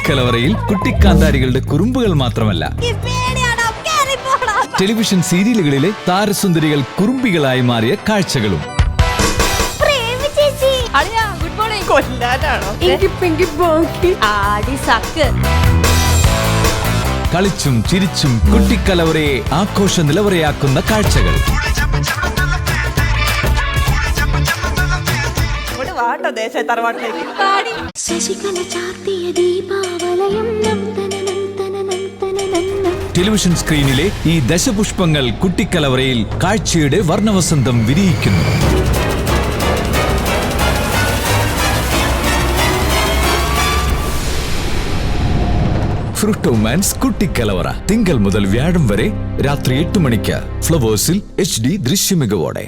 കുട്ടിക്കലവറയിൽ കുട്ടിക്കാന്താരികളുടെ കുറുമ്പുകൾ മാത്രമല്ല, ടെലിവിഷൻ സീരിയലുകളിലെ താരസുന്ദരികൾ കുറുമ്പികളായി മാറിയ കാഴ്ചകളും. കളിച്ചും ചിരിച്ചും കുട്ടിക്കലവറയെ ആഘോഷ നിലവറയാക്കുന്ന കാഴ്ചകൾ. ടെലിവിഷൻ സ്ക്രീനിലെ ഈ ദശപുഷ്പങ്ങൾ കുട്ടിക്കലവറയിൽ കാഴ്ചയുടെ വർണ്ണവസന്തം വിരിയിക്കുന്നു. ഫ്രൂട്ടോമാൻസ് കുട്ടിക്കലവറ തിങ്കൾ മുതൽ വ്യാഴം വരെ രാത്രി 8 മണിക്ക് ഫ്ലവേഴ്സിൽ HD ദൃശ്യമികവോടെ.